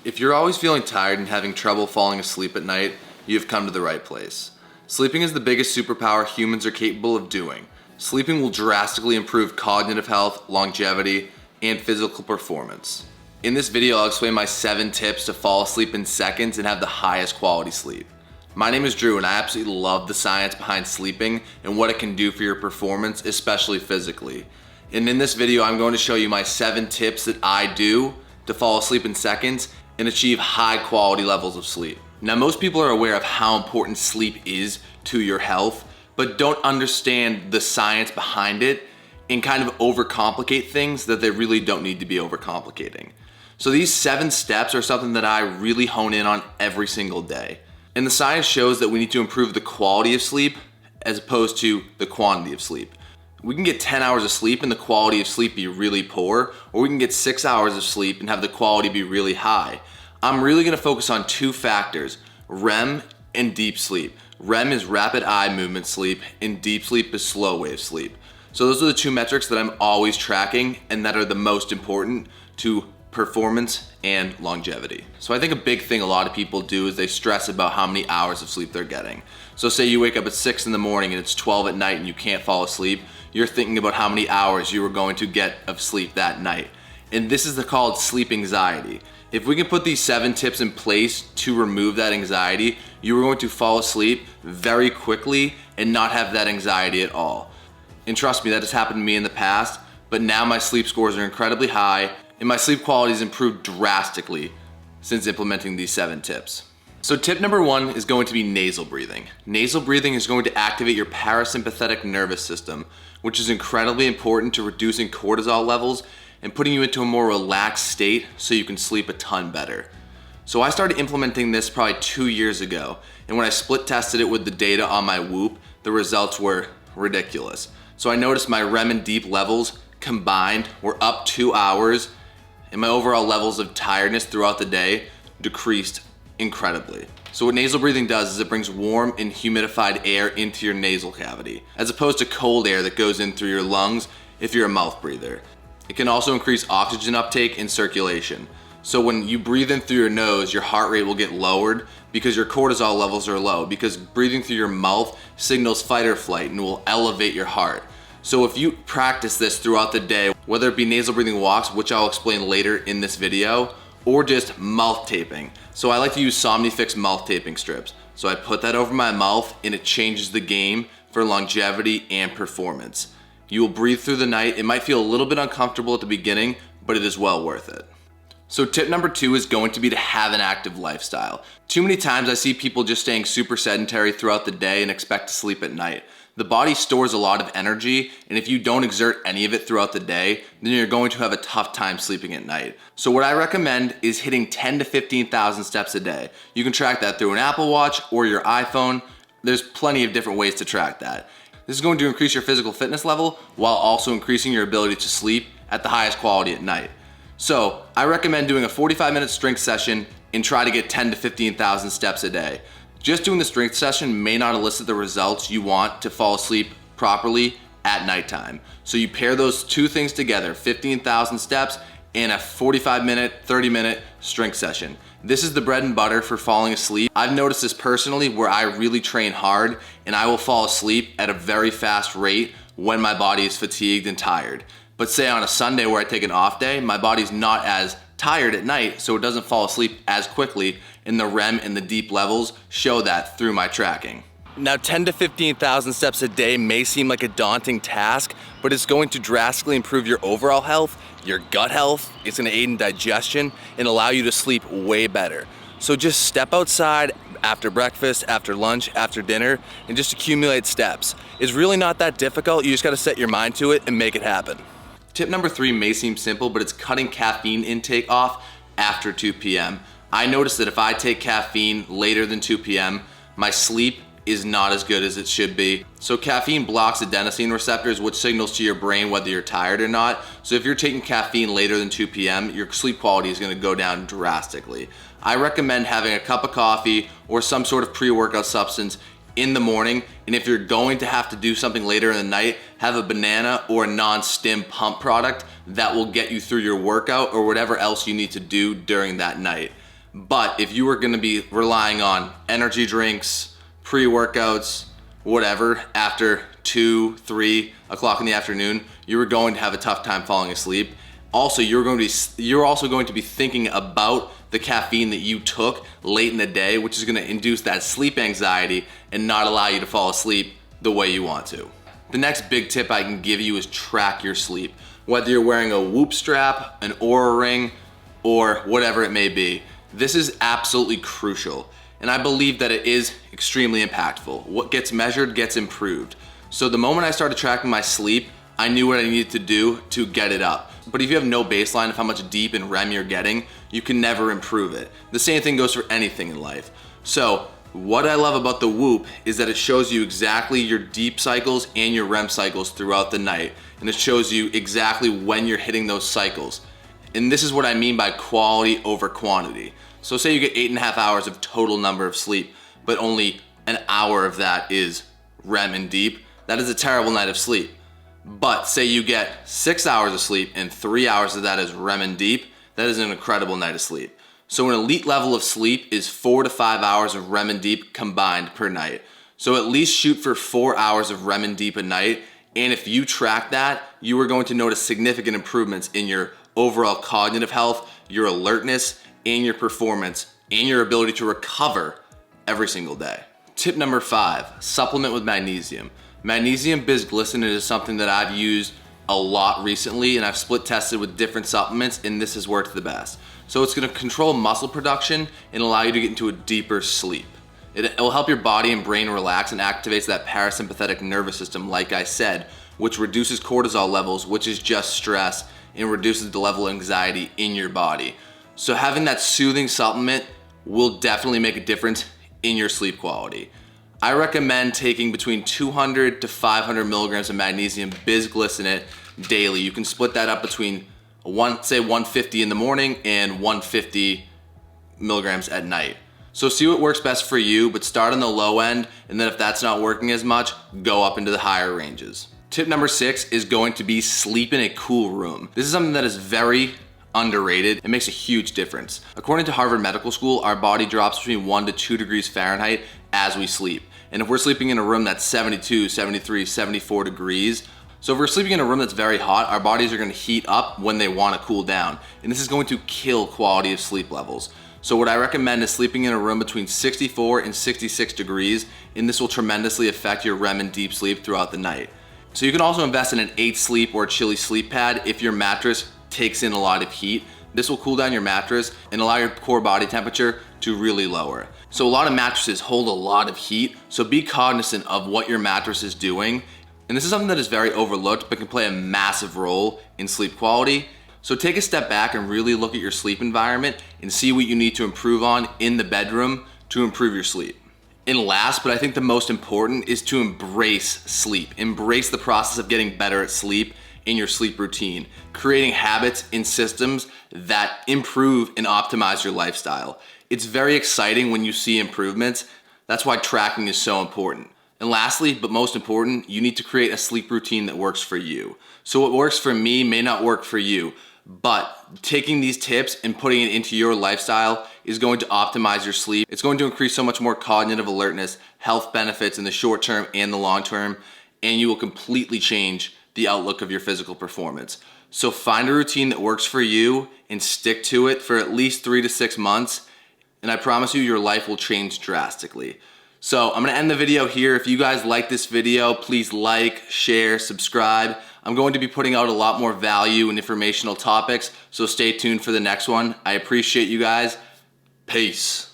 If you're always feeling tired and having trouble falling asleep at night, you've come to the right place. Sleeping is the biggest superpower humans are capable of doing. Sleeping will drastically improve cognitive health, longevity, and physical performance. In this video, I'll explain my 7 tips to fall asleep in seconds and have the highest quality sleep. My name is Drew and I absolutely love the science behind sleeping and what it can do for your performance, especially physically. And in this video, I'm going to show you my 7 tips that I do to fall asleep in seconds and achieve high quality levels of sleep. Now, most people are aware of how important sleep is to your health, but don't understand the science behind it and kind of overcomplicate things that they really don't need to be overcomplicating. So these 7 steps are something that I really hone in on every single day. And the science shows that we need to improve the quality of sleep as opposed to the quantity of sleep. We can get 10 hours of sleep and the quality of sleep be really poor, or we can get 6 hours of sleep and have the quality be really high. I'm really gonna focus on 2 factors, REM and deep sleep. REM is rapid eye movement sleep and deep sleep is slow wave sleep. So those are the 2 metrics that I'm always tracking and that are the most important to performance and longevity. So I think a big thing a lot of people do is they stress about how many hours of sleep they're getting. So say you wake up at 6 in the morning and it's 12 at night and you can't fall asleep, you're thinking about how many hours you are going to get of sleep that night. And this is called sleep anxiety. If we can put these 7 tips in place to remove that anxiety, you are going to fall asleep very quickly and not have that anxiety at all. And trust me, that has happened to me in the past, but now my sleep scores are incredibly high and my sleep quality has improved drastically since implementing these 7 tips. So tip number 1 is going to be nasal breathing. Nasal breathing is going to activate your parasympathetic nervous system, which is incredibly important to reducing cortisol levels and putting you into a more relaxed state so you can sleep a ton better. So I started implementing this probably 2 years ago, and when I split tested it with the data on my Whoop, the results were ridiculous. So I noticed my REM and deep levels combined were up 2 hours, and my overall levels of tiredness throughout the day decreased incredibly. So what nasal breathing does is it brings warm and humidified air into your nasal cavity, as opposed to cold air that goes in through your lungs if you're a mouth breather. It can also increase oxygen uptake and circulation. So when you breathe in through your nose, your heart rate will get lowered because your cortisol levels are low, because breathing through your mouth signals fight or flight and will elevate your heart. So if you practice this throughout the day, whether it be nasal breathing walks, which I'll explain later in this video, or just mouth taping. So I like to use Somnifix mouth taping strips. So I put that over my mouth and it changes the game for longevity and performance. You will breathe through the night. It might feel a little bit uncomfortable at the beginning, but it is well worth it. So tip number 2 is going to be to have an active lifestyle. Too many times I see people just staying super sedentary throughout the day and expect to sleep at night. The body stores a lot of energy, and if you don't exert any of it throughout the day, then you're going to have a tough time sleeping at night. So what I recommend is hitting 10 to 15,000 steps a day. You can track that through an Apple Watch or your iPhone. There's plenty of different ways to track that. This is going to increase your physical fitness level while also increasing your ability to sleep at the highest quality at night. So I recommend doing a 45-minute strength session and try to get 10 to 15,000 steps a day. Just doing the strength session may not elicit the results you want to fall asleep properly at nighttime. So you pair those 2 things together, 15,000 steps and a 45-minute, 30-minute strength session. This is the bread and butter for falling asleep. I've noticed this personally where I really train hard and I will fall asleep at a very fast rate when my body is fatigued and tired. But say on a Sunday where I take an off day, my body's not as tired at night, so it doesn't fall asleep as quickly, and the REM and the deep levels show that through my tracking. Now 10 to 15,000 steps a day may seem like a daunting task, but it's going to drastically improve your overall health, your gut health, it's gonna aid in digestion and allow you to sleep way better. So just step outside after breakfast, after lunch, after dinner, and just accumulate steps. It's really not that difficult, you just gotta set your mind to it and make it happen. Tip number 3 may seem simple, but it's cutting caffeine intake off after 2 p.m. I noticed that if I take caffeine later than 2 p.m., my sleep is not as good as it should be. So caffeine blocks adenosine receptors, which signals to your brain whether you're tired or not. So if you're taking caffeine later than 2 p.m., your sleep quality is gonna go down drastically. I recommend having a cup of coffee or some sort of pre-workout substance in the morning, and if you're going to have to do something later in the night, have a banana or a non-stim pump product that will get you through your workout or whatever else you need to do during that night. But if you were gonna be relying on energy drinks, pre-workouts, whatever, after 2, 3 o'clock in the afternoon, you were going to have a tough time falling asleep. Also, you're also going to be thinking about the caffeine that you took late in the day, which is gonna induce that sleep anxiety and not allow you to fall asleep the way you want to. The next big tip I can give you is track your sleep. Whether you're wearing a Whoop strap, an Oura ring, or whatever it may be, this is absolutely crucial. And I believe that it is extremely impactful. What gets measured gets improved. So the moment I started tracking my sleep, I knew what I needed to do to get it up. But if you have no baseline of how much deep and REM you're getting, you can never improve it. The same thing goes for anything in life. So what I love about the Whoop is that it shows you exactly your deep cycles and your REM cycles throughout the night. And it shows you exactly when you're hitting those cycles. And this is what I mean by quality over quantity. So say you get 8.5 hours of total number of sleep, but only an hour of that is REM and deep. That is a terrible night of sleep. But say you get 6 hours of sleep and 3 hours of that is REM and deep, that is an incredible night of sleep. So an elite level of sleep is 4 to 5 hours of REM and deep combined per night. So at least shoot for 4 hours of REM and deep a night. And if you track that, you are going to notice significant improvements in your overall cognitive health, your alertness, and your performance, and your ability to recover every single day. Tip number 5, supplement with magnesium. Magnesium bisglycinate is something that I've used a lot recently, and I've split tested with different supplements, and this has worked the best. So it's gonna control muscle production and allow you to get into a deeper sleep. It will help your body and brain relax and activates that parasympathetic nervous system, like I said, which reduces cortisol levels, which is just stress, and reduces the level of anxiety in your body. So having that soothing supplement will definitely make a difference in your sleep quality. I recommend taking between 200 to 500 milligrams of magnesium bisglycinate daily. You can split that up between say 150 in the morning and 150 milligrams at night. So see what works best for you, but start on the low end, and then if that's not working as much, go up into the higher ranges. Tip number 6 is going to be sleep in a cool room. This is something that is very underrated. It makes a huge difference. According to Harvard Medical School, our body drops between 1 to 2 degrees Fahrenheit as we sleep. And if we're sleeping in a room that's 72, 73, 74 degrees, so if we're sleeping in a room that's very hot, our bodies are gonna heat up when they wanna cool down. And this is going to kill quality of sleep levels. So what I recommend is sleeping in a room between 64 and 66 degrees, and this will tremendously affect your REM and deep sleep throughout the night. So you can also invest in an 8 sleep or a chilly sleep pad if your mattress takes in a lot of heat. This will cool down your mattress and allow your core body temperature to really lower. So a lot of mattresses hold a lot of heat, so be cognizant of what your mattress is doing. And this is something that is very overlooked but can play a massive role in sleep quality. So take a step back and really look at your sleep environment and see what you need to improve on in the bedroom to improve your sleep. And last, but I think the most important, is to embrace sleep. Embrace the process of getting better at sleep in your sleep routine, creating habits and systems that improve and optimize your lifestyle. It's very exciting when you see improvements. That's why tracking is so important. And lastly, but most important, you need to create a sleep routine that works for you. So what works for me may not work for you, but taking these tips and putting it into your lifestyle is going to optimize your sleep. It's going to increase so much more cognitive alertness, health benefits in the short term and the long term, and you will completely change the outlook of your physical performance. So find a routine that works for you and stick to it for at least 3 to 6 months, and I promise you your life will change drastically. So I'm gonna end the video here. If you guys like this video, please like, share, subscribe. I'm going to be putting out a lot more value and informational topics, so stay tuned for the next one. I appreciate you guys. Peace.